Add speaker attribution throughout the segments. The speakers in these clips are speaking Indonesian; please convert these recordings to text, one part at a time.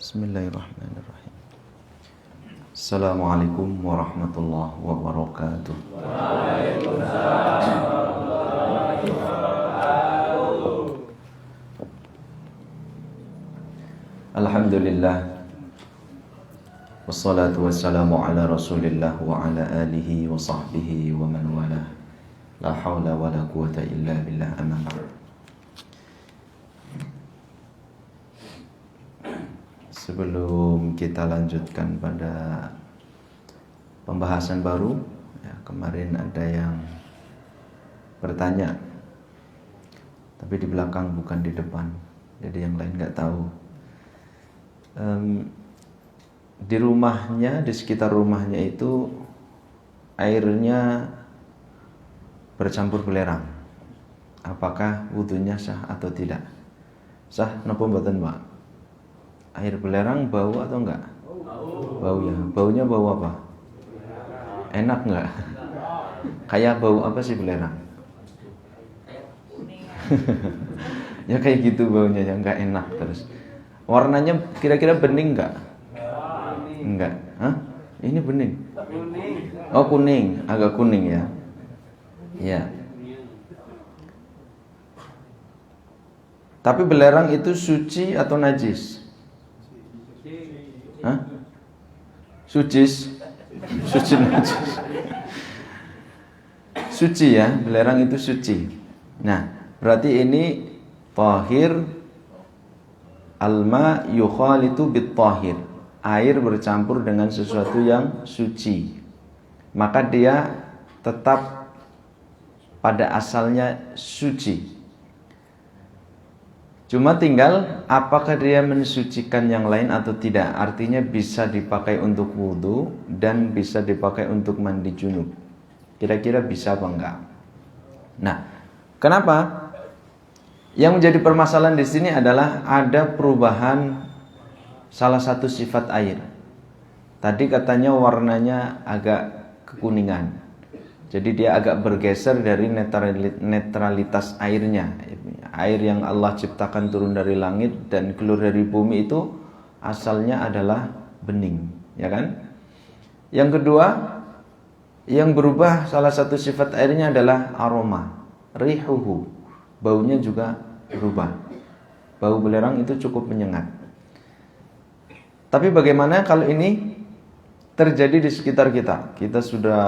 Speaker 1: Bismillahirrahmanirrahim. Assalamualaikum warahmatullahi wabarakatuh. Alhamdulillah. Wassalatu wassalamu ala Rasulillah wa ala alihi wa sahbihi wa man wala. La hawla wa la quwata illa billah, amma ba'd. Sebelum kita lanjutkan pada pembahasan baru, ya, kemarin ada yang bertanya, tapi di belakang bukan di depan, jadi yang lain nggak tahu. Di rumahnya, di sekitar rumahnya itu airnya bercampur belerang. Apakah wudunya sah atau tidak? Sah napa mboten, Pak? Air belerang bau atau enggak? Bau ya. Baunya bau apa? Enak enggak? Kayak bau apa sih belerang? Ya kayak gitu baunya, ya enggak enak terus. Warnanya kira-kira bening enggak? Enggak. Hah? Ini bening. Oh, kuning, agak kuning ya. Ya. Tapi belerang itu suci atau najis? Hah? Suci najis. Suci ya, belerang itu suci. Nah, berarti ini tahir, alma yukhalitu bit tahir. Air bercampur dengan sesuatu yang suci, maka dia tetap pada asalnya suci. Cuma tinggal apakah dia mensucikan yang lain atau tidak. Artinya bisa dipakai untuk wudu dan bisa dipakai untuk mandi junub. Kira-kira bisa apa enggak? Nah, kenapa? Yang menjadi permasalahan di sini adalah ada perubahan salah satu sifat air. Tadi katanya warnanya agak kekuningan. Jadi dia agak bergeser dari netralitas airnya. Air yang Allah ciptakan turun dari langit dan keluar dari bumi itu asalnya adalah bening, ya kan? Yang kedua, yang berubah salah satu sifat airnya adalah aroma, rihuhu. Baunya juga berubah. Bau belerang itu cukup menyengat. Tapi bagaimana kalau ini terjadi di sekitar kita? Kita sudah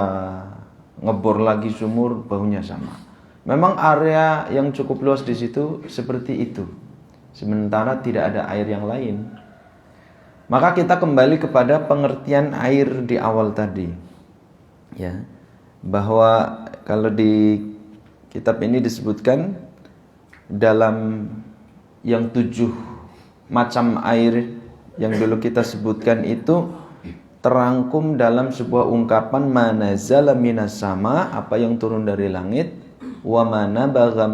Speaker 1: ngebor lagi sumur, baunya sama. Memang area yang cukup luas di situ seperti itu. Sementara tidak ada air yang lain. Maka kita kembali kepada pengertian air di awal tadi. Ya. Bahwa kalau di kitab ini disebutkan dalam yang 7 macam air yang dulu kita sebutkan itu terangkum dalam sebuah ungkapan manazala minas sama, apa yang turun dari langit, wa manaba'a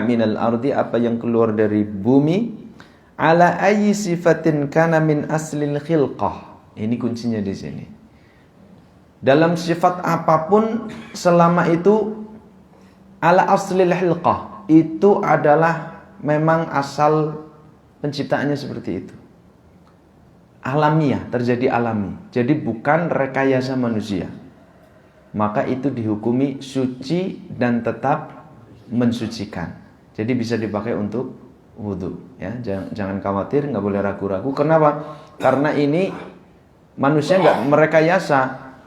Speaker 1: minal ardi, apa yang keluar dari bumi, ala ayyi sifatin kana min aslil khilqah. Ini kuncinya di sini. Dalam sifat apapun selama itu ala aslil khilqah, itu adalah memang asal penciptaannya seperti itu. Alamiah, terjadi alami. Jadi bukan rekayasa manusia. Maka itu dihukumi suci dan tetap mensucikan. Jadi bisa dipakai untuk wudu. Ya, jangan khawatir, nggak boleh ragu-ragu. Kenapa? Karena ini manusia nggak merekayasa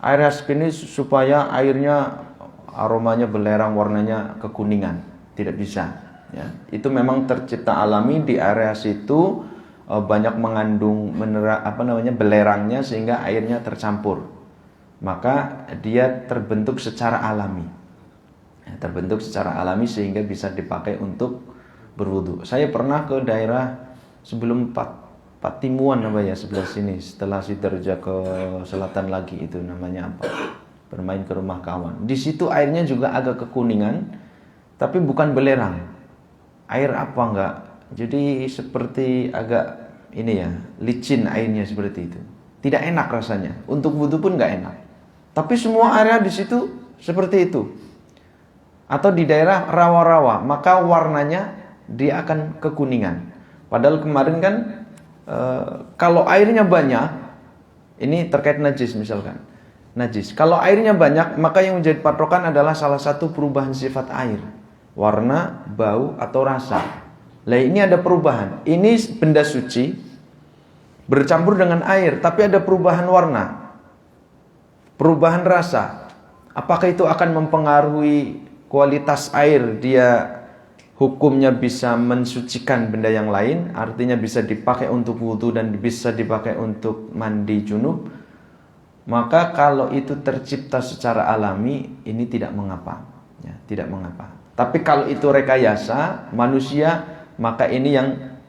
Speaker 1: air segini supaya airnya aromanya belerang, warnanya kekuningan. Tidak bisa. Ya, itu memang tercipta alami di area situ, banyak mengandung belerangnya sehingga airnya tercampur. Maka dia terbentuk secara alami. Ya, terbentuk secara alami sehingga bisa dipakai untuk berwudu. Saya pernah ke daerah sebelum Patimuan sebelah sini, setelah Sidoarjo ke selatan lagi, itu namanya apa? Bermain ke rumah kawan. Di situ airnya juga agak kekuningan, tapi bukan belerang. Air apa enggak? Jadi seperti agak licin airnya seperti itu. Tidak enak rasanya. Untuk wudu pun enggak enak. Tapi semua area di situ seperti itu. Atau di daerah rawa-rawa, maka warnanya dia akan kekuningan. Padahal kemarin kan kalau airnya banyak, ini terkait najis misalkan. Najis. Kalau airnya banyak, maka yang menjadi patokan adalah salah satu perubahan sifat air. Warna, bau, atau rasa. Lah ini ada perubahan. Ini benda suci bercampur dengan air, tapi ada perubahan warna, perubahan rasa. Apakah itu akan mempengaruhi kualitas air? Dia hukumnya bisa mensucikan benda yang lain, artinya bisa dipakai untuk wudhu dan bisa dipakai untuk mandi junub. Maka kalau itu tercipta secara alami, ini tidak mengapa, ya, tidak mengapa. Tapi kalau itu rekayasa manusia, maka ini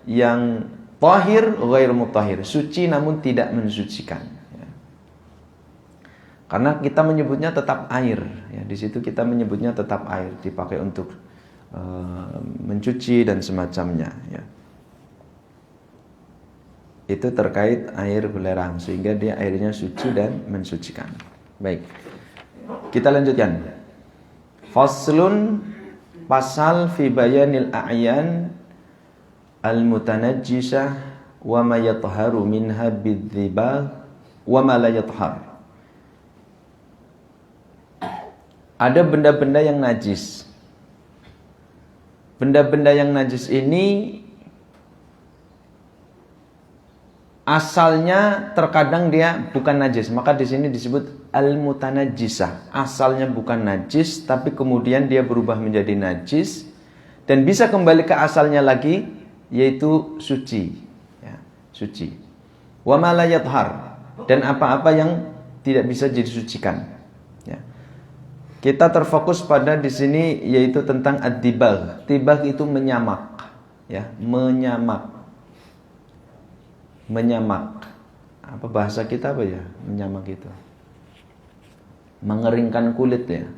Speaker 1: yang tahir ghair mutahhir, suci namun tidak mensucikan. Ya. Karena kita menyebutnya tetap air, ya, di situ kita menyebutnya tetap air, dipakai untuk mencuci dan semacamnya. Ya. Itu terkait air belerang, sehingga dia airnya suci dan mensucikan. Baik, kita lanjutkan. Faslun, pasal fi bayanil a'yan al-mutanajjisah wa ma yatharu minha bidzibagh wa ma la yathhar. Ada benda-benda yang najis. Benda-benda yang najis ini asalnya terkadang dia bukan najis, maka di sini disebut al-mutanajjisah. Asalnya bukan najis, tapi kemudian dia berubah menjadi najis dan bisa kembali ke asalnya lagi, yaitu suci. Ya, suci. Wa ma la yathhar, dan apa-apa yang tidak bisa disucikan. Ya. Kita terfokus pada di sini yaitu tentang ad-dibagh. Dibagh itu menyamak, ya, menyamak. Menyamak. Apa bahasa kita apa ya? Menyamak itu. Mengeringkan kulit ya.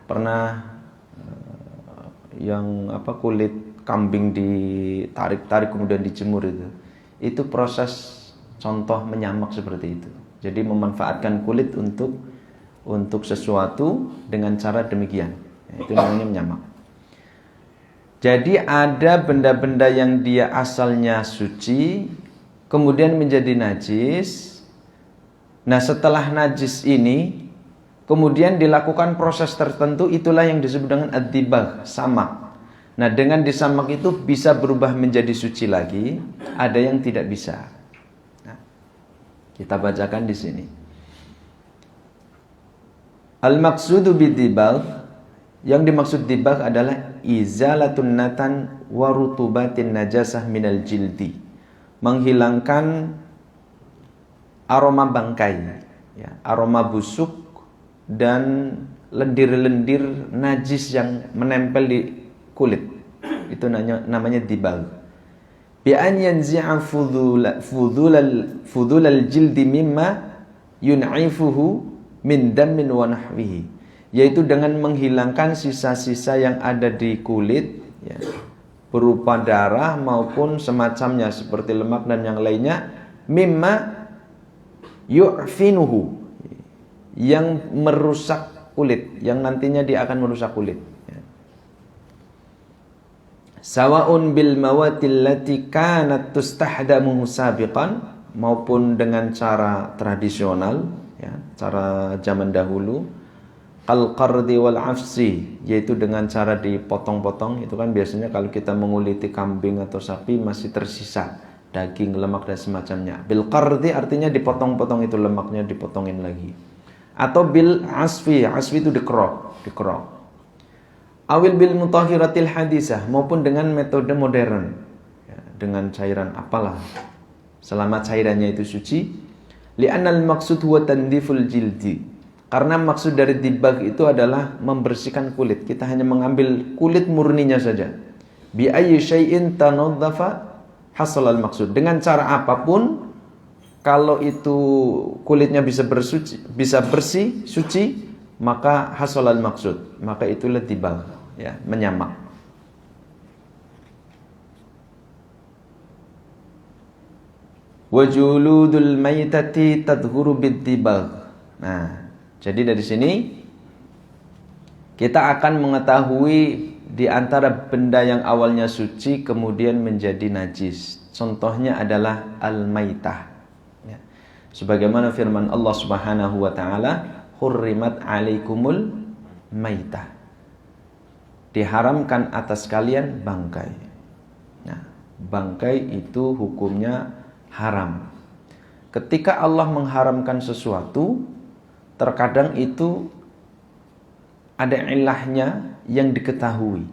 Speaker 1: Pernah yang apa, kulit kambing ditarik-tarik kemudian dijemur itu. Itu proses contoh menyamak seperti itu. Jadi memanfaatkan kulit untuk sesuatu dengan cara demikian. Itu namanya menyamak. Jadi ada benda-benda yang dia asalnya suci, kemudian menjadi najis. Nah, setelah najis ini kemudian dilakukan proses tertentu, itulah yang disebut dengan ad-dibagh, samak. Nah, dengan disamak itu bisa berubah menjadi suci lagi, ada yang tidak bisa. Nah, kita bacakan di sini. Al-maqsudu bid-dibagh, yang dimaksud dibagh adalah izalatun natan wa rutubatin najasah minal jildi. Menghilangkan aroma bangkai, ya, aroma busuk dan lendir-lendir najis yang menempel di kulit. Itu namanya dibagh. Bi an yanzi'a fudulal jildi mimma yun'ifuhu min dammin wa nahwihi, yaitu dengan menghilangkan sisa-sisa yang ada di kulit, ya, berupa darah maupun semacamnya seperti lemak dan yang lainnya, mimma yu'finuhu, yang merusak kulit, yang nantinya dia akan merusak kulit. Sawa'un bil mawatil lati kanat tustahdamu sabiqan, maupun dengan cara tradisional, ya, cara zaman dahulu, al-qardi wal afsi, yaitu dengan cara dipotong-potong. Itu kan biasanya kalau kita menguliti kambing atau sapi masih tersisa daging, lemak dan semacamnya. Bil qardi artinya dipotong-potong, itu lemaknya dipotongin lagi. Atau bil asfi, asfi itu dikerok. Awil bil mutahhiratil hadisah, maupun dengan metode modern, ya, dengan cairan apalah, selama cairannya itu suci. Li'annal maqsud huwa tandiful jildi, karena maksud dari dibagh itu adalah membersihkan kulit. Kita hanya mengambil kulit murninya saja. Bi ayyi syai'in tanadzafa hasal al maqsud. Dengan cara apapun, kalau itu kulitnya bisa bersih, suci, maka hasal al maqsud, maka itulah dibagh, ya, menyamak. Wajuludul maytati tadhuru bid-dibagh. Nah, jadi dari sini kita akan mengetahui di antara benda yang awalnya suci kemudian menjadi najis. contohnya adalah al-maitah. Ya. Sebagaimana firman Allah Subhanahu wa taala, "Hurrimat 'alaikumul maitah." Diharamkan atas kalian bangkai. Nah, bangkai itu hukumnya haram. Ketika Allah mengharamkan sesuatu, terkadang itu ada ilahnya yang diketahui.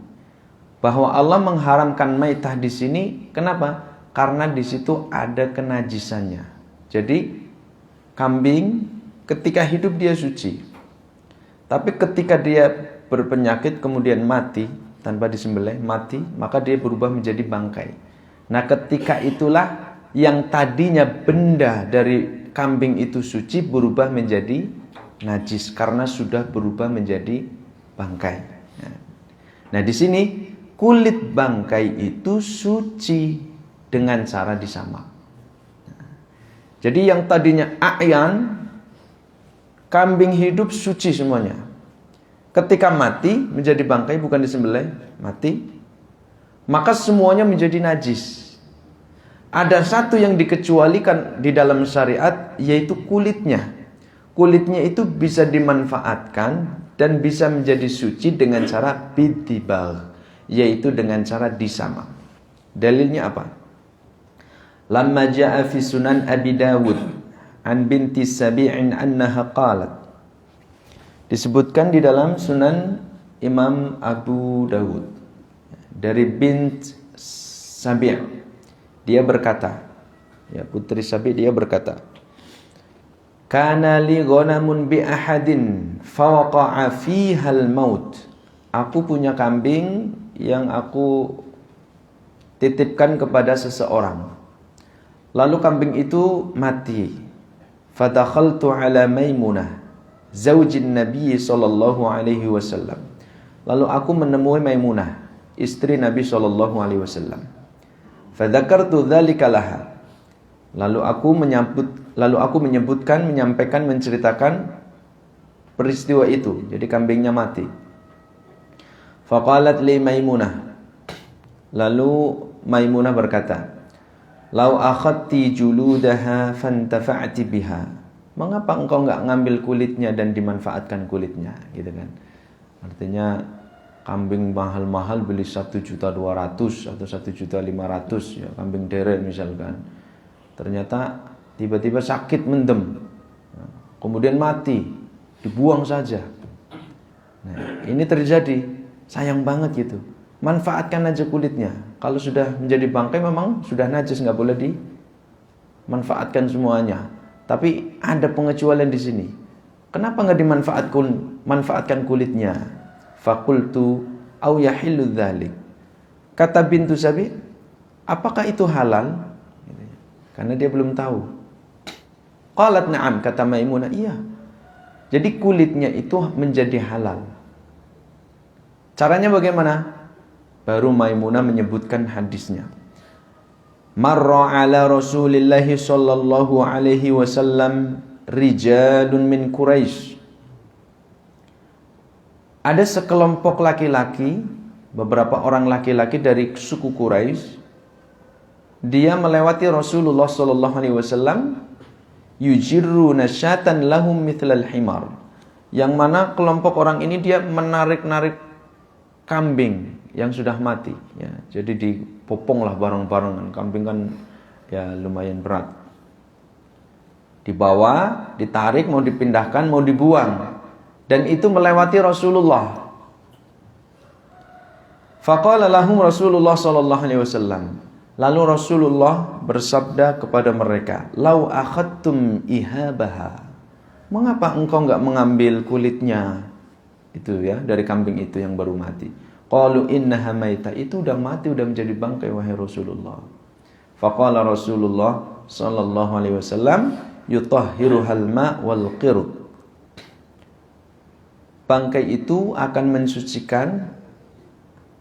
Speaker 1: Bahwa Allah mengharamkan maitah di sini, kenapa? Karena di situ ada kenajisannya. Jadi kambing ketika hidup dia suci. Tapi ketika dia berpenyakit kemudian mati tanpa disembelih, mati, maka dia berubah menjadi bangkai. Nah, ketika itulah yang tadinya benda dari kambing itu suci berubah menjadi najis karena sudah berubah menjadi bangkai. Nah, di sini kulit bangkai itu suci dengan cara disamak. Jadi yang tadinya a'yan, kambing hidup suci semuanya. Ketika mati menjadi bangkai, bukan disembelih, mati, maka semuanya menjadi najis. Ada satu yang dikecualikan di dalam syariat, yaitu kulitnya. Kulitnya itu bisa dimanfaatkan dan bisa menjadi suci dengan cara bidibal, yaitu dengan cara disamak. Dalilnya apa? Lamma ja'a fi sunan Abi Dawud an binti Sabi'in annaha qalat. Disebutkan di dalam Sunan Imam Abu Dawud dari bint Sabi'. Dia berkata, ya, putri Sabi', dia berkata, "Kana li ghanamun bi ahadin fawaqa'a fiha al-maut." Aku punya kambing yang aku titipkan kepada seseorang. Lalu kambing itu mati. Fadakhaltu ala Maimunah, zaujin Nabi sallallahu alaihi wasallam. Lalu aku menemui Maimunah, istri Nabi sallallahu alaihi wasallam. Fadzakartu dzalika laha. Lalu aku menyampaikan, menceritakan peristiwa itu. Jadi kambingnya mati. Faqalat li Maimunah. Lalu Maimunah berkata, "Lau akhadti juludaha fantafa'ti biha." Mengapa engkau enggak ngambil kulitnya dan dimanfaatkan kulitnya, gitu kan? Artinya kambing mahal-mahal beli 1.200.000 atau 1.500.000 ya, kambing deret misalkan. Ternyata tiba-tiba sakit mendem. Kemudian mati, dibuang saja. Nah, ini terjadi, sayang banget gitu. Manfaatkan aja kulitnya. Kalau sudah menjadi bangkai memang sudah najis, enggak boleh dimanfaatkan semuanya. Tapi ada pengecualian di sini. Kenapa enggak manfaatkan kulitnya? Faqultu au yahillu dzalik. Kata bintu Sabi, apakah itu halal? Karena dia belum tahu. Qalat na'am, kata Maimunah, iya. Jadi kulitnya itu menjadi halal. Caranya bagaimana? Baru Maimunah menyebutkan hadisnya. Marra ala Rasulillahi sallallahu alaihi wasallam rijalun min Quraisy. Ada sekelompok laki-laki, beberapa orang laki-laki dari suku Quraisy. Dia melewati Rasulullah sallallahu alaihi wasallam, yujirruna syatan lahum mithlal himar. Yang mana kelompok orang ini dia menarik-narik kambing yang sudah mati, ya. Jadi dipopong lah bareng-barengan. Kambing kan ya lumayan berat. Dibawa, ditarik, mau dipindahkan, mau dibuang. Dan itu melewati Rasulullah. Faqala lahum Rasulullah sallallahu alaihi wasallam. Lalu Rasulullah bersabda kepada mereka, "Lau akhadtum ihabaha." Mengapa engkau enggak mengambil kulitnya? Itu ya, dari kambing itu yang baru mati. Qalu innaha maita, itu udah mati, udah menjadi bangkai wahai Rasulullah. Faqala Rasulullah sallallahu alaihi wasallam, yutahhiruhal ma wal qird. Bangkai itu akan mensucikan,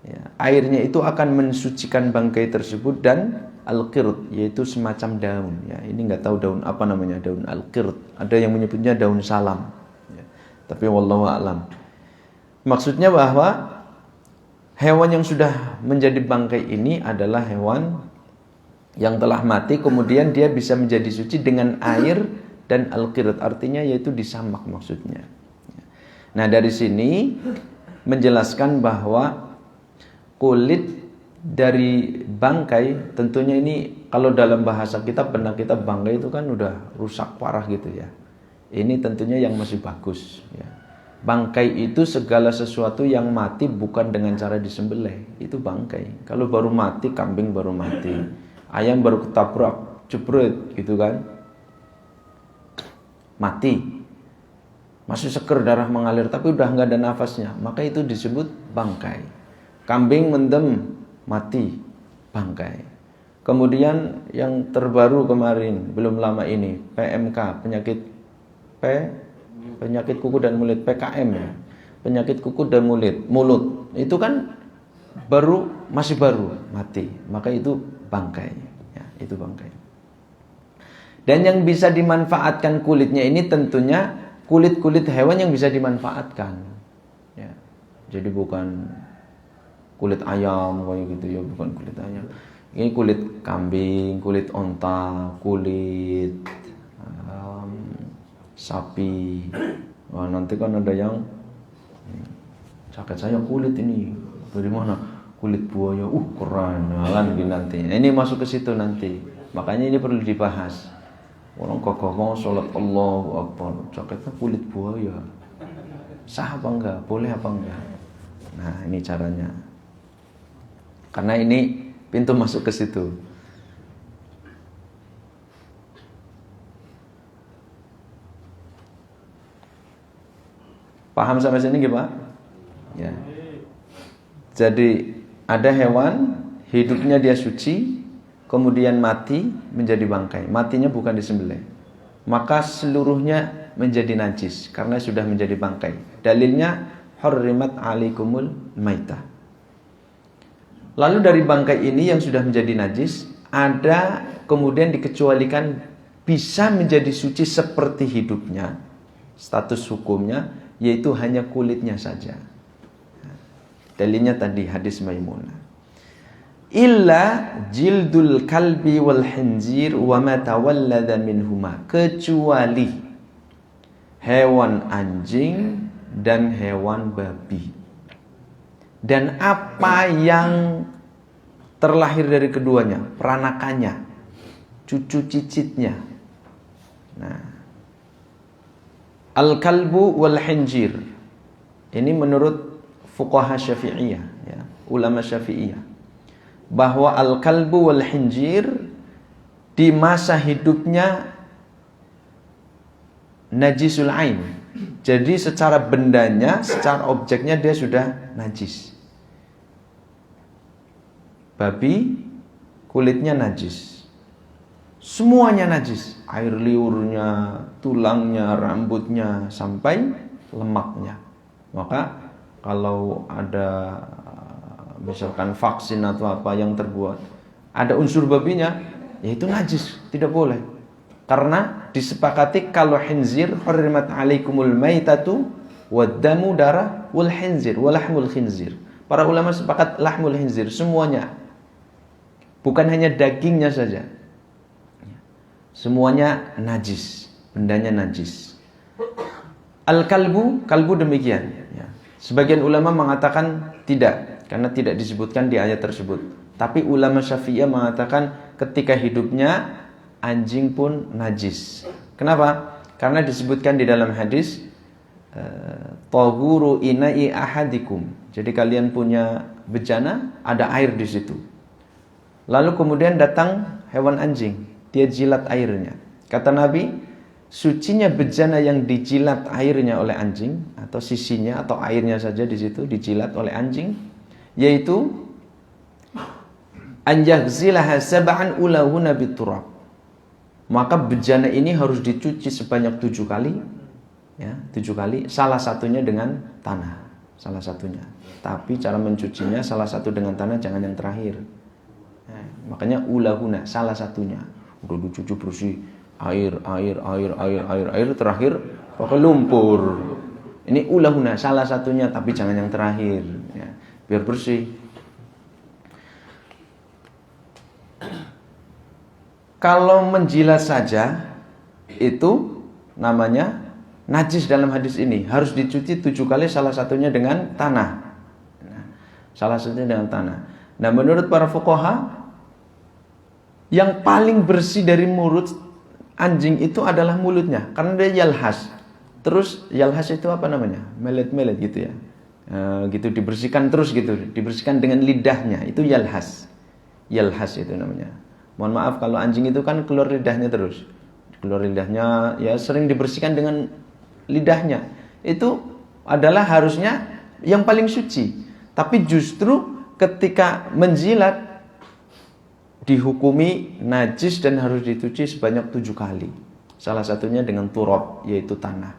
Speaker 1: ya, airnya itu akan mensucikan bangkai tersebut, dan al-qird yaitu semacam daun, ya. Ini enggak tahu daun apa namanya, daun al-qird. Ada yang menyebutnya daun salam, ya. Tapi wallahu a'lam. Maksudnya bahwa hewan yang sudah menjadi bangkai ini adalah hewan yang telah mati, kemudian dia bisa menjadi suci dengan air dan al-qirat, artinya yaitu disamak maksudnya. Nah, dari sini menjelaskan bahwa kulit dari bangkai, tentunya ini kalau dalam bahasa kita, benak kita, bangkai itu kan udah rusak parah gitu ya. Ini tentunya yang masih bagus ya. Bangkai itu segala sesuatu yang mati bukan dengan cara disembelih, itu bangkai. Kalau baru mati, kambing baru mati, ayam baru ketabrak, jebrut gitu kan, mati, masih seger, darah mengalir, tapi udah nggak ada nafasnya, maka itu disebut bangkai. Kambing mendem, mati, bangkai. Kemudian yang terbaru kemarin, belum lama ini, PMK, penyakit kuku dan mulut, PKM ya, penyakit kuku dan mulut, itu kan masih baru mati, maka itu bangkai ya, itu bangkai. Dan yang bisa dimanfaatkan kulitnya ini tentunya kulit-kulit hewan yang bisa dimanfaatkan ya. Jadi bukan kulit ayam kayak gitu ya, bukan kulit ayam. Ini kulit kambing, kulit onta, kulit sapi. Wah, nanti kan ada yang sakit, saya kulit ini dari mana? Kulit buaya. Keren kan nanti. Ini masuk ke situ nanti. Makanya ini perlu dibahas. Orang kokoh mau sholat Allahu Akbar, sakitnya kulit buaya. Sah apa enggak? Boleh apa enggak? Nah, ini caranya. Karena ini pintu masuk ke situ. Paham sampai sini nggih, Pak? Ya. Jadi ada hewan hidupnya dia suci, kemudian mati menjadi bangkai. Matinya bukan disembelih, maka seluruhnya menjadi najis karena sudah menjadi bangkai. Dalilnya hurrimat alaikumul maitah. Lalu dari bangkai ini yang sudah menjadi najis, ada kemudian dikecualikan bisa menjadi suci seperti hidupnya. Status hukumnya yaitu hanya kulitnya saja. Dalilnya tadi hadis Maimunah. Illa jildul kalbi wal khinzir wa ma tawallada minhuma, kecuali hewan anjing dan hewan babi dan apa yang terlahir dari keduanya, peranakannya, cucu cicitnya. Nah, al-kalbu wal khinzir ini menurut fuqaha Syafi'iyah ya, ulama Syafi'iyah, bahwa al-kalbu wal khinzir di masa hidupnya najisul ain. Jadi secara bendanya, secara objeknya dia sudah najis. Babi kulitnya najis, semuanya najis, air liurnya, tulangnya, rambutnya, sampai lemaknya. Maka kalau ada misalkan vaksin atau apa yang terbuat ada unsur babinya, yaitu najis, tidak boleh. Karena disepakati kalau khinzir hurrimat alaikumul maitatu waddamu, darah, wal khinzir walahmul khinzir. Para ulama sepakat lahmul khinzir semuanya, bukan hanya dagingnya saja, semuanya najis, bendanya najis. Al-kalbu, kalbu demikian ya. Sebagian ulama mengatakan tidak, karena tidak disebutkan di ayat tersebut. Tapi ulama Syafi'iyah mengatakan ketika hidupnya anjing pun najis. Kenapa? Karena disebutkan di dalam hadis tahuru ina'i ahadikum. Jadi kalian punya bejana, ada air di situ. Lalu kemudian datang hewan anjing, dia jilat airnya. Kata Nabi, sucinya bejana yang dijilat airnya oleh anjing, atau sisinya atau airnya saja di situ dijilat oleh anjing, yaitu an yaghzilaha sab'an ulahuna biturab. Maka bejana ini harus dicuci sebanyak 7 kali ya, 7 kali, salah satunya dengan tanah, salah satunya. Tapi cara mencucinya salah satu dengan tanah, jangan yang terakhir. Nah, makanya ulahuna, salah satunya. Udah dicuci bersih, air, terakhir pakai lumpur. Ini ulahuna, salah satunya, tapi jangan yang terakhir ya, biar bersih. kalau menjilat saja itu namanya najis dalam hadis ini. Harus dicuci 7 kali, salah satunya dengan tanah. Salah satunya dengan tanah. Nah, menurut para fuqaha, yang paling bersih dari mulut anjing itu adalah mulutnya, karena dia yalhas. Terus yalhas itu apa namanya? Melet-melet gitu ya. Gitu dibersihkan terus gitu, dibersihkan dengan lidahnya, itu yalhas. Yalhas itu namanya. Mohon maaf kalau anjing itu kan keluar lidahnya terus. Keluar lidahnya ya sering dibersihkan dengan lidahnya. Itu adalah harusnya yang paling suci. Tapi justru ketika menjilat dihukumi najis dan harus dicuci sebanyak 7 kali. Salah satunya dengan turab, yaitu tanah.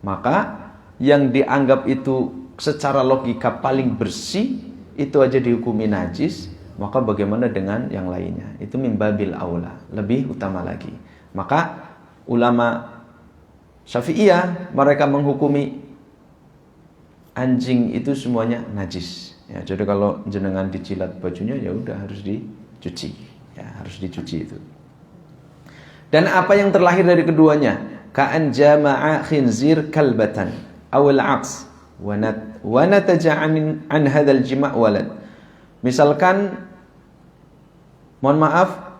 Speaker 1: Maka yang dianggap itu secara logika paling bersih itu aja dihukumi najis, maka bagaimana dengan yang lainnya? Itu mimbabil aula, lebih utama lagi. Maka ulama Syafi'iyah mereka menghukumi anjing itu semuanya najis. Ya, jadi kalau jenengan dijilat bajunya ya udah harus dicuci. Ya, harus dicuci itu. Dan apa yang terlahir dari keduanya? Ka'an jama'a khinzir kalbatan awal aqs wa nataja an hadzal jima' walad. Misalkan mohon maaf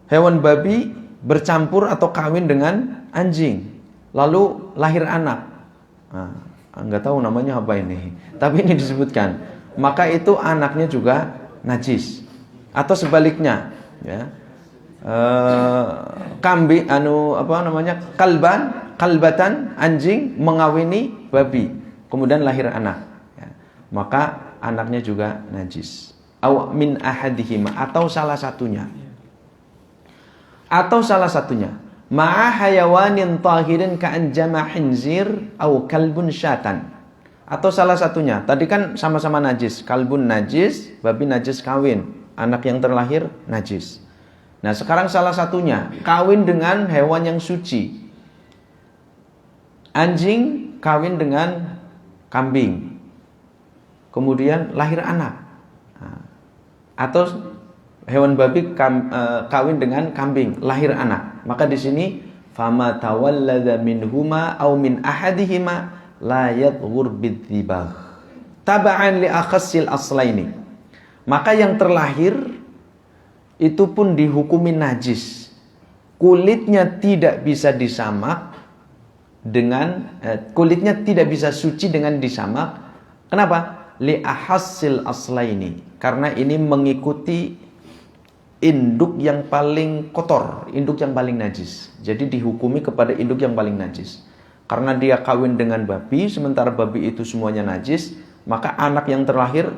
Speaker 1: hewan babi bercampur atau kawin dengan anjing lalu lahir anak. Nggak tahu namanya apa ini, tapi ini disebutkan, maka itu anaknya juga najis. Atau sebaliknya ya, kambing kalbatan anjing mengawini babi kemudian lahir anak ya, maka anaknya juga najis. Aw min ahadihima, atau salah satunya ma'a hayawanin tahirin ka'an jama' khinzir aw kalbun syatan. Atau salah satunya, tadi kan sama-sama najis, kalbun najis, babi najis kawin, anak yang terlahir najis. Nah, sekarang salah satunya kawin dengan hewan yang suci. Anjing kawin dengan kambing, kemudian lahir anak. Atau hewan babi kawin dengan kambing, lahir anak. Maka di sini fama tawallada minhuma aw min ahadihima la yadghur bidzibah tab'an li akhassil aslaini. Maka yang terlahir itu pun dihukumi najis. Kulitnya tidak bisa disamak dengan kulitnya tidak bisa suci dengan disamak. Kenapa? Li ahassil aslaini. Karena ini mengikuti induk yang paling kotor, induk yang paling najis. Jadi dihukumi kepada induk yang paling najis. Karena dia kawin dengan babi, sementara babi itu semuanya najis, maka anak yang terlahir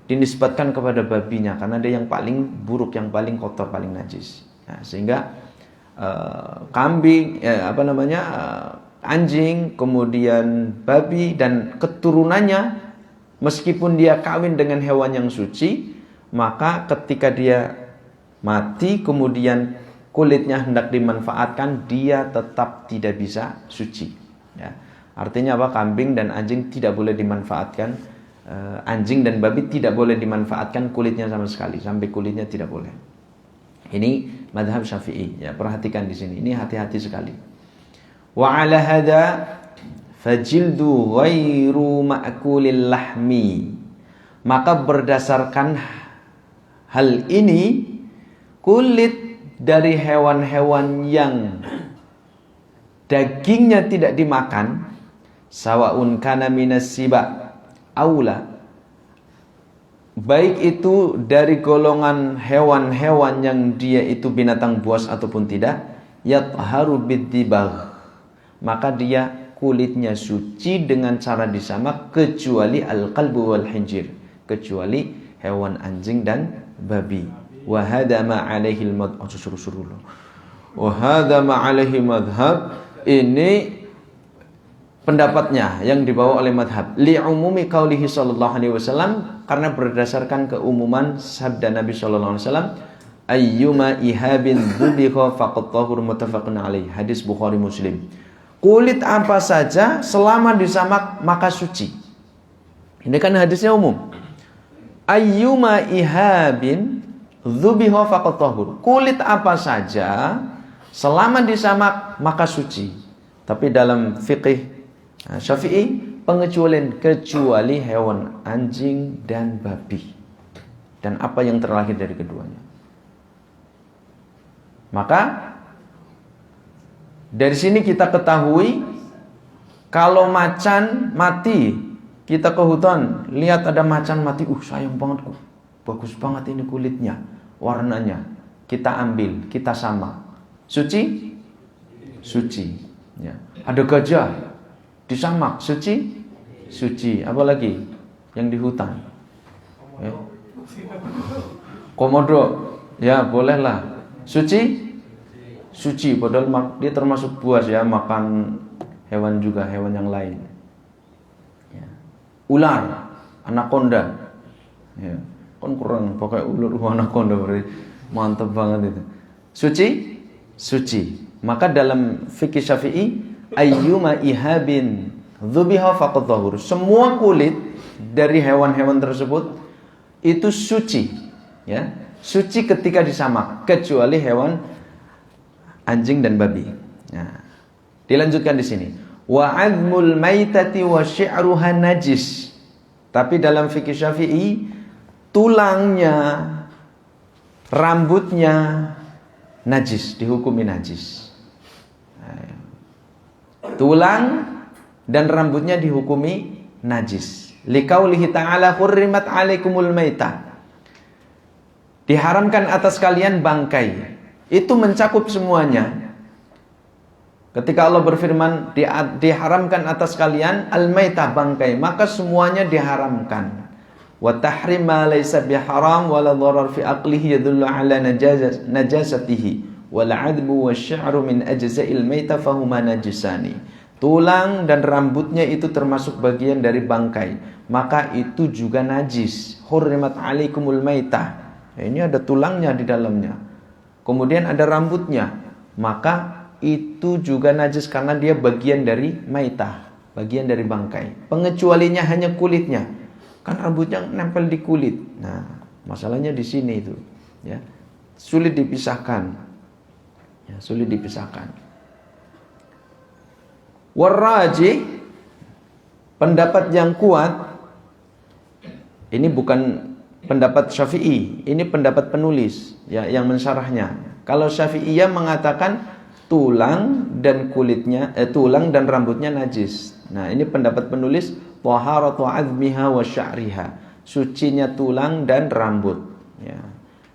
Speaker 1: dinisbatkan kepada babinya, karena dia yang paling buruk, yang paling kotor, paling najis. Nah, sehingga kambing, anjing, kemudian babi dan keturunannya, meskipun dia kawin dengan hewan yang suci, maka ketika dia mati kemudian kulitnya hendak dimanfaatkan, dia tetap tidak bisa suci ya. Artinya apa? Kambing dan anjing tidak boleh dimanfaatkan, anjing dan babi tidak boleh dimanfaatkan kulitnya sama sekali, sampai kulitnya tidak boleh. Ini mazhab Syafi'i ya, perhatikan di sini, ini hati-hati sekali. Wa ala hadza fajildu ghairu ma'kulil lahmi. Maka berdasarkan hal ini, kulit dari hewan-hewan yang dagingnya tidak dimakan, sawaun kana minas siba aula, baik itu dari golongan hewan-hewan yang dia itu binatang buas ataupun tidak, yatharu bidzibagh, maka dia kulitnya suci dengan cara disamak, kecuali al-qalbu wal hinjir, kecuali hewan anjing dan babi. Wa hadza ma 'alaihi madhhab. Ini pendapatnya yang dibawa oleh madhab. Li umumi qaulihi sallallahu alaihi wasallam, karena berdasarkan keumuman sabda Nabi sallallahu alaihi wasallam, ayyuma ihabin dzubikha faqad tahur, muttafaqun alaih. Hadis Bukhari Muslim. Kulit apa saja selama disamak maka suci. Ini kan hadisnya umum. Ayyuma ihabin dzubiha faqad tahur. Kulit apa saja selama disamak maka suci. Tapi dalam fikih Syafi'i pengecualian kecuali hewan anjing dan babi dan apa yang terlahir dari keduanya. Maka dari sini kita ketahui kalau macan mati, kita ke hutan lihat ada macan mati, sayang banget, bagus banget ini kulitnya, warnanya, kita ambil, kita samak, suci? Suci. Ya. Ada gajah disamak, suci? Suci. Apalagi yang di hutan? Ya. Komodo, ya bolehlah. Suci? Suci. Padahal dia termasuk buas ya, makan hewan juga, hewan yang lain. Ya. Ular, anaconda. Ya. Kan kurang pakai ular anaconda, berarti mantap banget itu. Suci? Suci. Maka dalam fikih Syafi'i, ayyuma ihabin dzubiha faqad tahur. Semua kulit dari hewan-hewan tersebut itu suci, ya. Suci ketika disamak, kecuali hewan anjing dan babi. Nah, dilanjutkan di sini. Wa 'azmul maitati wa syi'ruha najis. Tapi dalam fikih Syafi'i, tulangnya, rambutnya najis, dihukumi najis. Tulang dan rambutnya dihukumi najis. Liqaulihi ta'ala hurrimat 'alaikumul maitah. Diharamkan atas kalian bangkai. Itu mencakup semuanya. Ketika Allah berfirman diharamkan atas kalian al-maitah, bangkai, maka semuanya diharamkan. Wa tahrim ma laysa biharam wala dharar fi aqlihi yadullu ala najasatihi. Wal 'adbu wasy'ru min ajza'il maitah fahuma najisani. Tulang dan rambutnya itu termasuk bagian dari bangkai, maka itu juga najis. Hurrimat 'alaikumul maitah. Ini ada tulangnya di dalamnya. Kemudian ada rambutnya, maka itu juga najis karena dia bagian dari maitah, bagian dari bangkai. Pengecualinya hanya kulitnya. Kan rambutnya nempel di kulit. Nah, masalahnya di sini itu, ya. Sulit dipisahkan. Ya, sulit dipisahkan. Warraji, pendapat yang kuat, ini bukan pendapat Syafi'i, ini pendapat penulis ya yang mensyarahnya. Kalau Syafi'iyah mengatakan tulang dan kulitnya, tulang dan rambutnya najis. Nah, ini pendapat penulis, taharatu 'azmiha wa sya'riha. Sucinya tulang dan rambut, ya.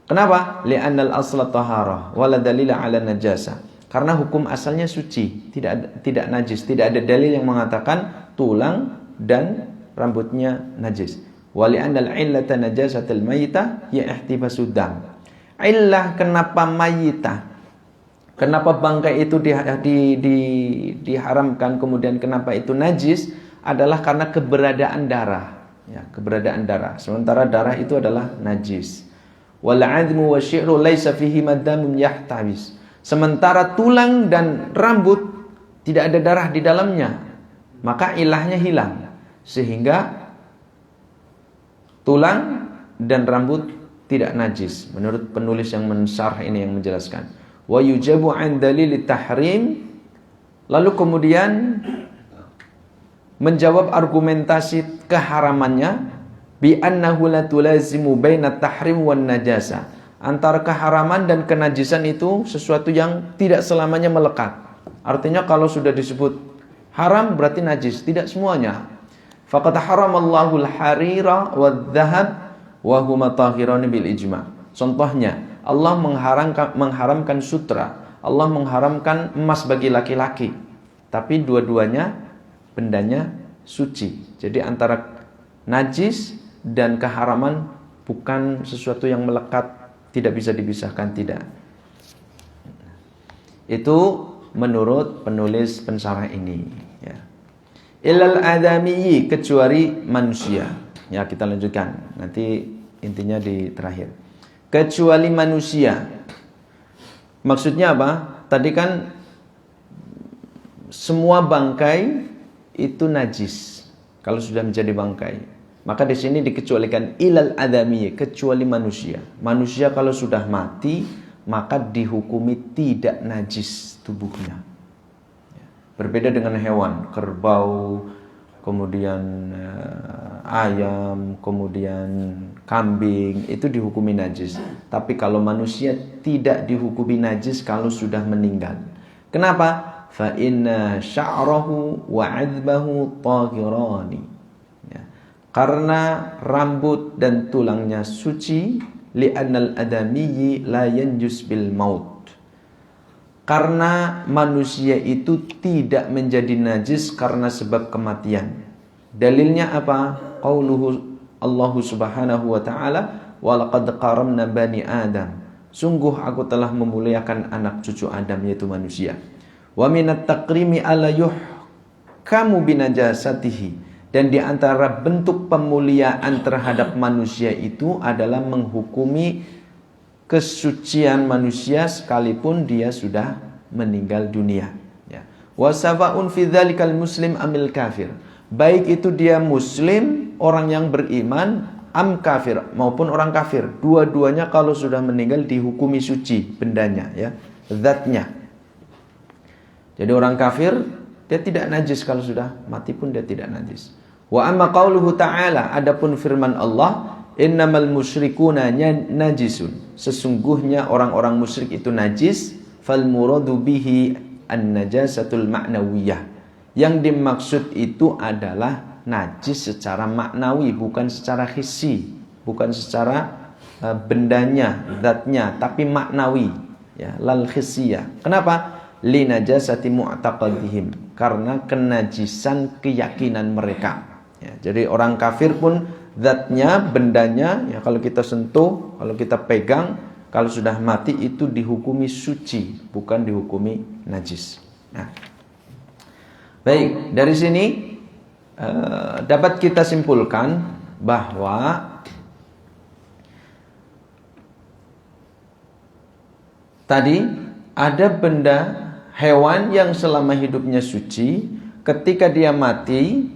Speaker 1: Kenapa? Li'annal asla taharah wa la dalila 'ala najasa. Karena hukum asalnya suci, tidak najis, tidak ada dalil yang mengatakan tulang dan rambutnya najis. Wali'annal illata najasatil mayyitah ya ihtibasud dam. Illah kenapa mayyitah, kenapa bangkai itu diharamkan, kemudian kenapa itu najis, adalah karena keberadaan darah, ya, keberadaan darah. Sementara darah itu adalah najis. Wal 'admu wasyi'ru laisa fihi maddamun yahtabis. Sementara tulang dan rambut tidak ada darah di dalamnya, maka ilahnya hilang, sehingga tulang dan rambut tidak najis. Menurut penulis yang mensyarah ini yang menjelaskan. Wa yujabu an dalil tahrim. Lalu kemudian menjawab argumentasi keharamannya bi annahu la tulazimu baina tahrim wan najasa. Antara keharaman dan kenajisan itu sesuatu yang tidak selamanya melekat. Artinya kalau sudah disebut haram berarti najis, tidak semuanya. Faqad haramallahu al-harira wadh-dhahab wa huma tahirani bil ijma'. Contohnya, Allah mengharamkan sutra, Allah mengharamkan emas bagi laki-laki. Tapi dua-duanya bendanya suci. Jadi antara najis dan keharaman bukan sesuatu yang melekat, tidak bisa dipisahkan, tidak. Itu menurut penulis pensyarah ini, ya. Ilal adamiyyi, kecuali manusia. Ya, kita lanjutkan. Nanti intinya di terakhir. Kecuali manusia. Maksudnya apa? Tadi kan semua bangkai itu najis kalau sudah menjadi bangkai. Maka di sini dikecualikan ilal adami, kecuali manusia. Manusia kalau sudah mati maka dihukumi tidak najis tubuhnya. Berbeda dengan hewan, kerbau, kemudian ayam, kemudian kambing, itu dihukumi najis. Tapi kalau manusia tidak dihukumi najis kalau sudah meninggal. Kenapa? Fa inna sya'rahu wa 'adbahu tahirani. Ya. Karena rambut dan tulangnya suci, li'annal adamiyyi la yanjus bil maut. Karena manusia itu tidak menjadi najis karena sebab kematian. Dalilnya apa? Qauluhu Allah Subhanahu wa taala, wa laqad qaramna bani Adam. Sungguh aku telah memuliakan anak cucu Adam, yaitu manusia. Wa minat takrimi ala yuhkamu binajasatihi. Dan di antara bentuk pemuliaan terhadap manusia itu adalah menghukumi kesucian manusia sekalipun dia sudah meninggal dunia. Ya. Wa sawa'un fi dzalikal muslim amil kafir. Baik itu dia muslim, orang yang beriman, am kafir maupun orang kafir. Dua-duanya kalau sudah meninggal dihukumi suci bendanya, ya, zatnya. Jadi orang kafir dia tidak najis, kalau sudah mati pun dia tidak najis. Wa amma qauluhu ta'ala, adapun firman Allah, innamal musyrikuna najisun. Sesungguhnya orang-orang musyrik itu najis, fal muradu bihi an-najasatul ma'nawiyah. Yang dimaksud itu adalah najis secara maknawi, bukan secara hissi, bukan secara bendanya, zatnya, tapi maknawi, ya, lal hissiyah. Kenapa? Li najasati mu'taqadihim, karena kenajisan keyakinan mereka. Ya, jadi orang kafir pun zatnya, bendanya, ya, kalau kita sentuh, kalau kita pegang, kalau sudah mati itu dihukumi suci, bukan dihukumi najis. Nah, baik, dari sini dapat kita simpulkan bahwa tadi ada benda hewan yang selama hidupnya suci, ketika dia mati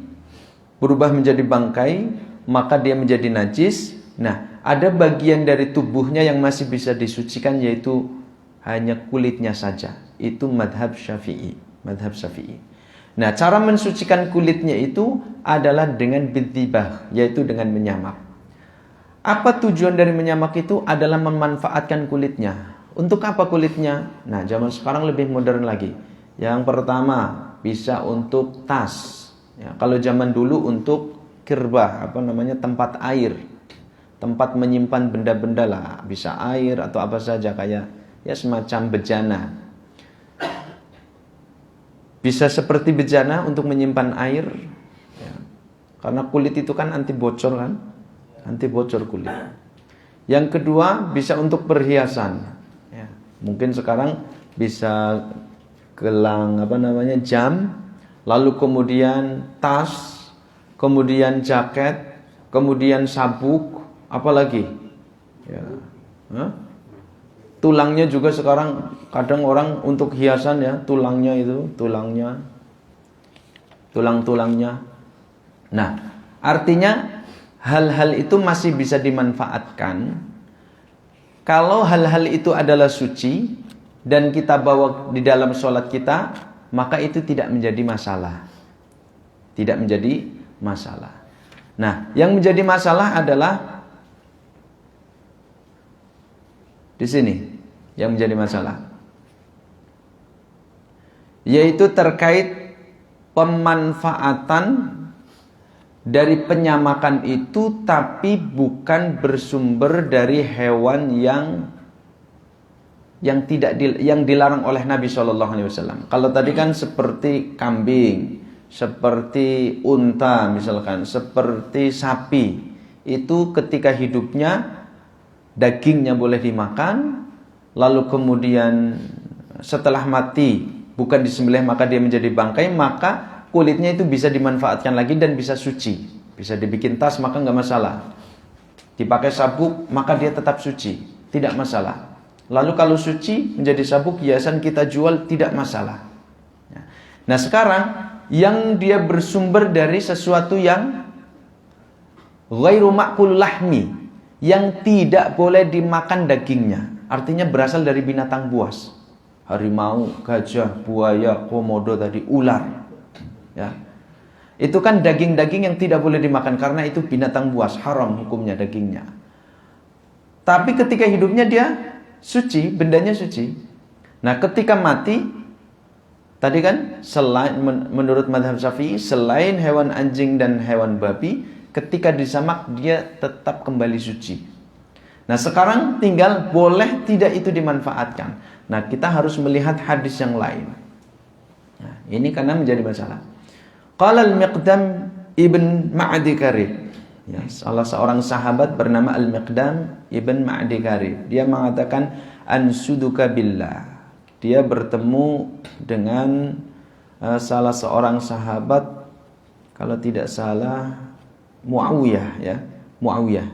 Speaker 1: berubah menjadi bangkai, maka dia menjadi najis. Nah, ada bagian dari tubuhnya yang masih bisa disucikan, yaitu hanya kulitnya saja. Itu madhab Syafi'i, madhab Syafi'i. Nah, cara mensucikan kulitnya itu adalah dengan bidhibah, yaitu dengan menyamak. Apa tujuan dari menyamak itu? Adalah memanfaatkan kulitnya. Untuk apa kulitnya? Nah, zaman sekarang lebih modern lagi. Yang pertama, bisa untuk tas. Ya, kalau zaman dulu untuk kirbah, tempat air. Tempat menyimpan benda-benda lah. Bisa air atau apa saja, kayak ya semacam bejana. Bisa seperti bejana untuk menyimpan air. Ya. Karena kulit itu kan anti bocor kan? Anti bocor kulit. Yang kedua, bisa untuk perhiasan. Mungkin sekarang bisa gelang jam, lalu kemudian tas, kemudian jaket, kemudian sabuk, apalagi ya. Tulangnya juga sekarang kadang orang untuk hiasan, ya, tulangnya itu, tulang-tulangnya. Nah, artinya hal-hal itu masih bisa dimanfaatkan kalau hal-hal itu adalah suci dan kita bawa di dalam sholat kita, maka itu tidak menjadi masalah. Tidak menjadi masalah. Nah, yang menjadi masalah adalah di sini. Yang menjadi masalah, yaitu terkait pemanfaatan dari penyamakan itu, tapi bukan bersumber dari hewan yang dilarang oleh Nabi SAW. Kalau tadi kan seperti kambing, seperti unta misalkan, seperti sapi, itu ketika hidupnya dagingnya boleh dimakan, lalu kemudian setelah mati bukan disembelih maka dia menjadi bangkai, maka kulitnya itu bisa dimanfaatkan lagi dan bisa suci. Bisa dibikin tas, maka nggak masalah. Dipakai sabuk, maka dia tetap suci, tidak masalah. Lalu kalau suci menjadi sabuk hiasan kita jual, tidak masalah. Nah, sekarang yang dia bersumber dari sesuatu yang ghairu ma'kul lahmi, yang tidak boleh dimakan dagingnya. Artinya berasal dari binatang buas. Harimau, gajah, buaya, komodo tadi, ular. Ya. Itu kan daging-daging yang tidak boleh dimakan karena itu binatang buas, haram hukumnya dagingnya. Tapi ketika hidupnya dia suci, bendanya suci. Nah, ketika mati, tadi kan selain menurut mazhab Syafi'i, selain hewan anjing dan hewan babi, ketika disamak dia tetap kembali suci. Nah, sekarang tinggal boleh tidak itu dimanfaatkan. Nah, kita harus melihat hadis yang lain. Nah, ini karena menjadi masalah. Qala al-Miqdam ibn Ma'di Karib. Ya, salah seorang sahabat bernama Al-Miqdam ibn Ma'di Karib. Dia mengatakan ansuduka billah. Dia bertemu dengan salah seorang sahabat, kalau tidak salah Muawiyah, ya, Muawiyah.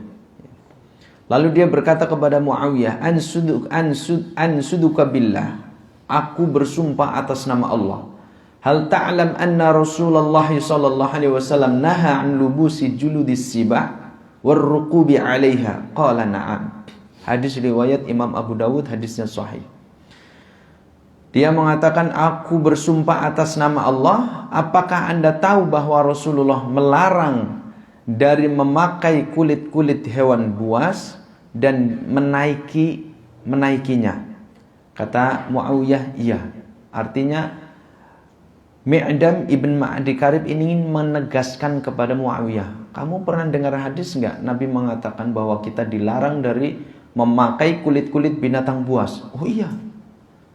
Speaker 1: Lalu dia berkata kepada Muawiyah, ansuduka billah. Aku bersumpah atas nama Allah. Hal ta'lam anna Rasulullah sallallahu alaihi wasallam naha an lubusi juludis sibah warruqubi 'alaiha? Qala na'am. Hadis riwayat Imam Abu Dawud, hadisnya sahih. Dia mengatakan, aku bersumpah atas nama Allah, apakah Anda tahu bahwa Rasulullah melarang dari memakai kulit-kulit hewan buas dan menaikinya? Kata Muawiyah, iya. Artinya Mi'dam ibn Ma'di Karib ini ingin menegaskan kepada Muawiyah, kamu pernah dengar hadis enggak Nabi mengatakan bahwa kita dilarang dari memakai kulit-kulit binatang buas? Oh iya.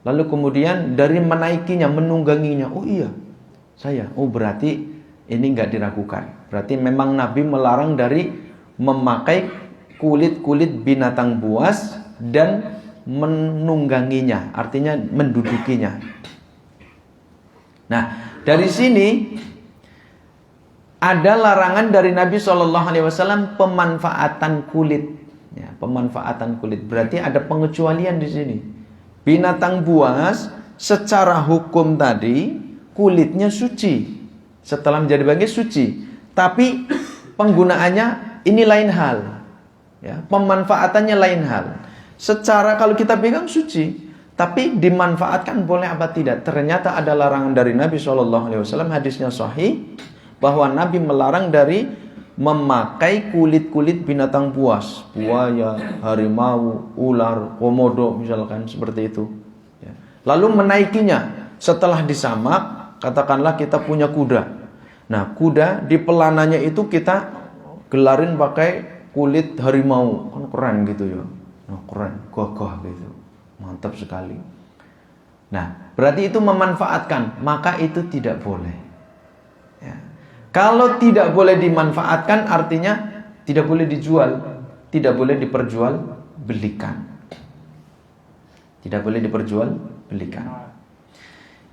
Speaker 1: Lalu kemudian dari menaikinya, menungganginya. Oh iya, saya. Oh berarti ini enggak diragukan. Berarti memang Nabi melarang dari memakai kulit-kulit binatang buas dan menungganginya, artinya mendudukinya. Nah, dari sini ada larangan dari Nabi SAW pemanfaatan kulit. Ya, pemanfaatan kulit. Berarti ada pengecualian di sini. Binatang buas secara hukum tadi kulitnya suci. Setelah menjadi bagian suci. Tapi penggunaannya ini lain hal. Ya, pemanfaatannya lain hal. Secara kalau kita pegang suci. Tapi dimanfaatkan boleh apa tidak? Ternyata ada larangan dari Nabi SAW, hadisnya sahih, bahwa Nabi melarang dari memakai kulit-kulit binatang buas, buaya, harimau, ular, komodo misalkan, seperti itu. Lalu menaikinya, setelah disamak, katakanlah kita punya kuda. Nah, kuda di pelananya itu kita gelarin pakai kulit harimau, kan keren gitu ya. Nah, keren, gagah gitu. Mantap sekali. Nah, berarti itu memanfaatkan, maka itu tidak boleh. Ya. Kalau tidak boleh dimanfaatkan, artinya tidak boleh dijual, tidak boleh diperjualbelikan. Tidak boleh diperjualbelikan.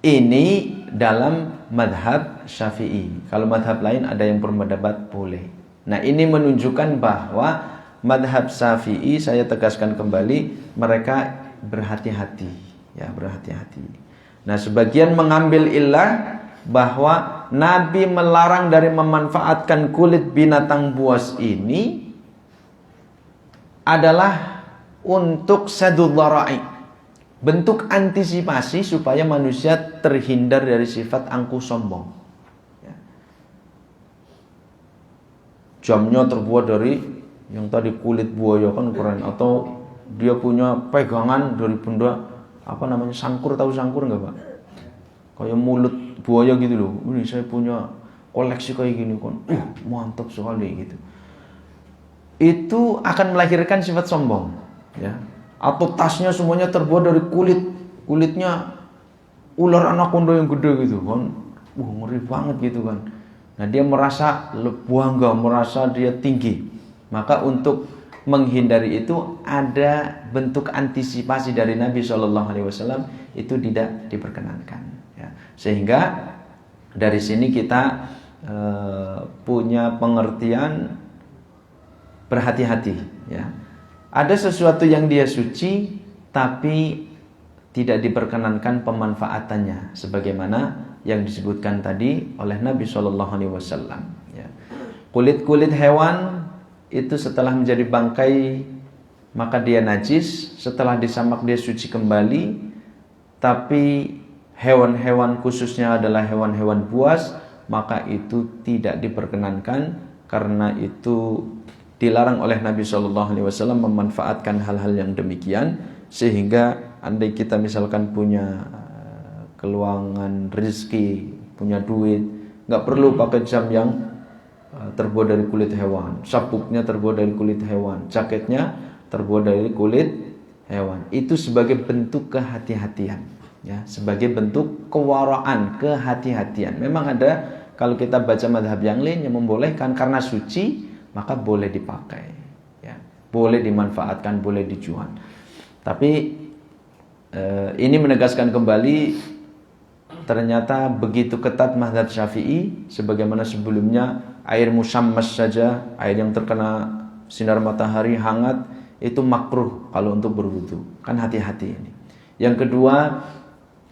Speaker 1: Ini dalam madhab Syafi'i. Kalau madhab lain ada yang berpendapat boleh. Nah, ini menunjukkan bahwa madhab Syafi'i, saya tegaskan kembali, mereka berhati-hati, ya, berhati-hati. Nah, sebagian mengambil illah bahwa Nabi melarang dari memanfaatkan kulit binatang buas ini adalah untuk sadud dhara'i, bentuk antisipasi supaya manusia terhindar dari sifat angkuh sombong. Ya. Jamnya terbuat dari yang tadi kulit buaya, kan keren, atau dia punya pegangan dari benda apa namanya, sangkur, tahu sangkur enggak Pak? Kayak mulut buaya gitu loh. Ini saya punya koleksi kayak gini kan. Mantap sekali gitu. Itu akan melahirkan sifat sombong, ya. Atau tasnya semuanya terbuat dari kulitnya ular anaconda yang gede gitu kan. Ngeri banget gitu kan. Nah, dia merasa bangga, merasa dia tinggi. Maka untuk menghindari itu ada bentuk antisipasi dari Nabi SAW, itu tidak diperkenankan. Ya. Sehingga dari sini kita punya pengertian berhati-hati. Ya. Ada sesuatu yang dia suci, tapi tidak diperkenankan pemanfaatannya, sebagaimana yang disebutkan tadi oleh Nabi SAW. Ya. Kulit-kulit hewan itu setelah menjadi bangkai maka dia najis, setelah disamak dia suci kembali. Tapi hewan-hewan khususnya adalah hewan-hewan buas, maka itu tidak diperkenankan, karena itu dilarang oleh Nabi SAW memanfaatkan hal-hal yang demikian. Sehingga andai kita misalkan punya keluangan rezeki, punya duit, nggak perlu pakai jam yang terbuat dari kulit hewan, sabuknya terbuat dari kulit hewan, jaketnya terbuat dari kulit hewan. Itu sebagai bentuk kehati-hatian, ya, sebagai bentuk kewaraan, kehati-hatian. Memang ada, kalau kita baca madhab yang lain yang membolehkan karena suci, maka boleh dipakai, ya, boleh dimanfaatkan, boleh dijual. Tapi ini menegaskan kembali, ternyata begitu ketat mazhab Syafi'i, sebagaimana sebelumnya air musammas saja, air yang terkena sinar matahari hangat, itu makruh kalau untuk berwudu. Kan hati-hati ini. Yang kedua,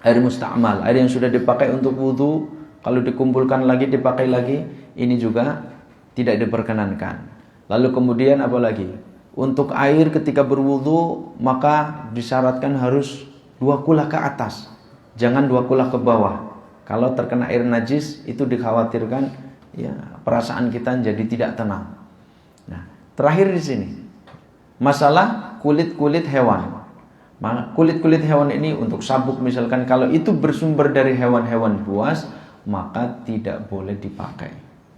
Speaker 1: air musta'mal, air yang sudah dipakai untuk wudu, kalau dikumpulkan lagi, dipakai lagi, ini juga tidak diperkenankan. Lalu kemudian apa lagi? Untuk air ketika berwudu, maka disyaratkan harus 2 kulah ke atas, jangan 2 kulah ke bawah. Kalau terkena air najis, itu dikhawatirkan, ya, perasaan kita jadi tidak tenang. Nah, terakhir di sini masalah kulit-kulit hewan. Kulit-kulit hewan ini untuk sabuk misalkan, kalau itu bersumber dari hewan-hewan buas, maka tidak boleh dipakai,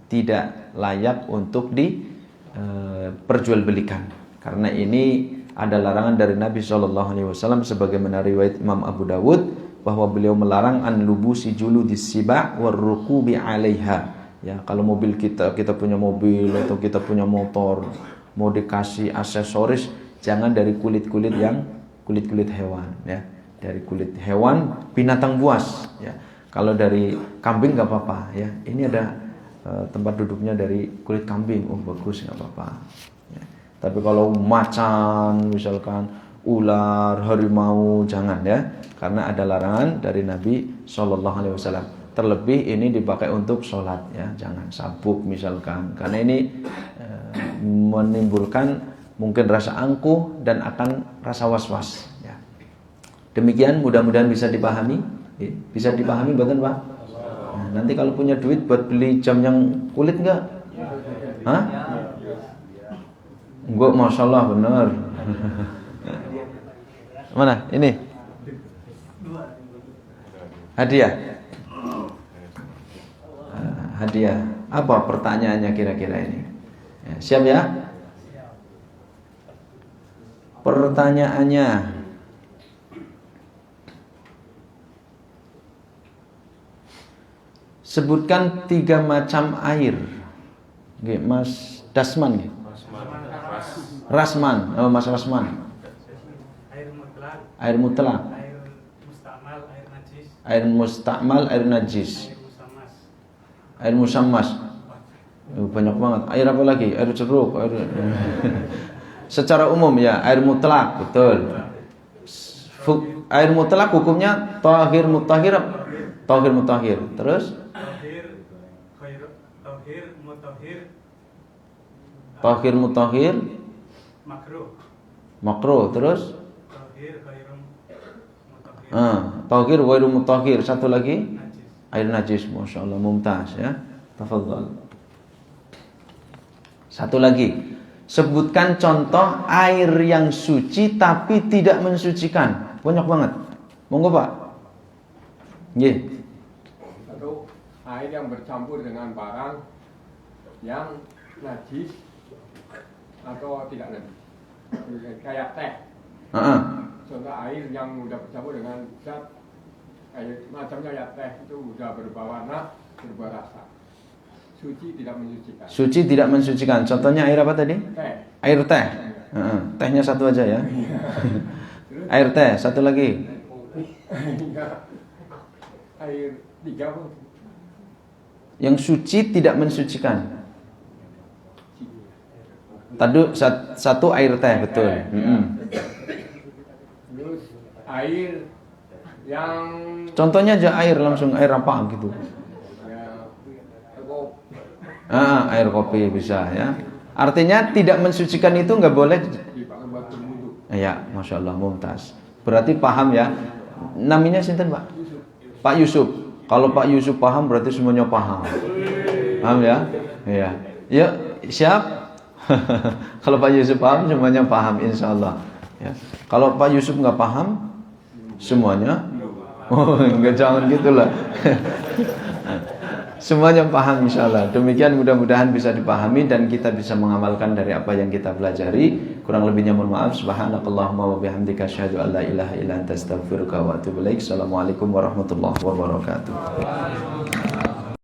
Speaker 1: tidak layak untuk diperjualbelikan. Karena ini ada larangan dari Nabi SAW, sebagaimana riwayat Imam Abu Dawud, bahwa beliau melarang an lubusi juludis siba warrukubi 'alaiha. Ya, kalau mobil kita punya mobil atau kita punya motor, mau dikasih aksesoris, jangan dari kulit-kulit hewan, ya, dari kulit hewan binatang buas, ya. Kalau dari kambing nggak apa-apa, ya. Ini ada tempat duduknya dari kulit kambing, oh bagus, nggak apa-apa, ya. Tapi kalau macan misalkan, ular, harimau, jangan, ya, karena ada larangan dari Nabi SAW. Terlebih ini dipakai untuk sholat, ya, jangan sabuk misalkan, karena ini menimbulkan mungkin rasa angkuh dan akan rasa was-was, ya. Demikian, mudah-mudahan bisa dipahami. Bisa dipahami betul, Pak? Nah, nanti kalau punya duit buat beli jam yang kulit enggak? Hah? Enggak, Masya Allah, benar. Mana? Ini hadiah. Hadiah. Apa pertanyaannya kira-kira ini? Ya, siap ya? Pertanyaannya, sebutkan 3 macam air. Oke, Mas Dasman, ya? Rasman. Oh, Mas Rasman. Air mutlak. Air mustakmal, air najis. Air musammas. Banyak banget. Air apa lagi? Air ceruk, air. Secara umum, ya, air mutlak, betul. Air mutlak hukumnya tahir mutahhir. Tahir mutahhir. Terus tahir mutahhir makruh. Terus tahir ghairu mutahhir. Satu lagi air najis. Masya Allah, mumtaz, ya. Tafadhal. Satu lagi, sebutkan contoh air yang suci tapi tidak mensucikan. Banyak banget. Monggo, Pak. Nggih.
Speaker 2: Satu, air yang bercampur dengan barang yang najis atau tidak najis. Kayak teh. Contoh air yang sudah bercampur dengan zat, air macamnya ya teh, itu sudah berubah warna, berubah rasa. Suci tidak mensucikan.
Speaker 1: Suci tidak mensucikan. Contohnya air apa tadi?
Speaker 2: Teh.
Speaker 1: Air teh. Tehnya satu aja, ya. Air teh, satu lagi.
Speaker 2: Air 3 pun.
Speaker 1: Yang suci tidak mensucikan. Tadi satu air teh, betul.
Speaker 2: Terus air yang
Speaker 1: Contohnya aja air, langsung air apa gitu.
Speaker 2: ya,
Speaker 1: Air kopi bisa, ya. Artinya tidak mensucikan itu nggak boleh.
Speaker 2: dipakai buat berwudu.
Speaker 1: Ya, masya Allah, mumtaz. Berarti paham ya. Namanya sinten Pak? Pak Yusuf. Kalau Pak Yusuf paham berarti semuanya paham. Paham ya? Iya. Yuk, siap? Kalau Pak Yusuf paham semuanya paham, insya Allah. Ya. Kalau Pak Yusuf nggak paham, semuanya. Oh, enggak, jangan gitulah. Semuanya paham insyaallah. Demikian mudah-mudahan bisa dipahami dan kita bisa mengamalkan dari apa yang kita pelajari. Kurang lebihnya mohon maaf. Subhanakallahumma wa bihamdika asyhadu an la ilaha illa anta astaghfiruka wa atubu ilaik. Assalamualaikum warahmatullahi wabarakatuh.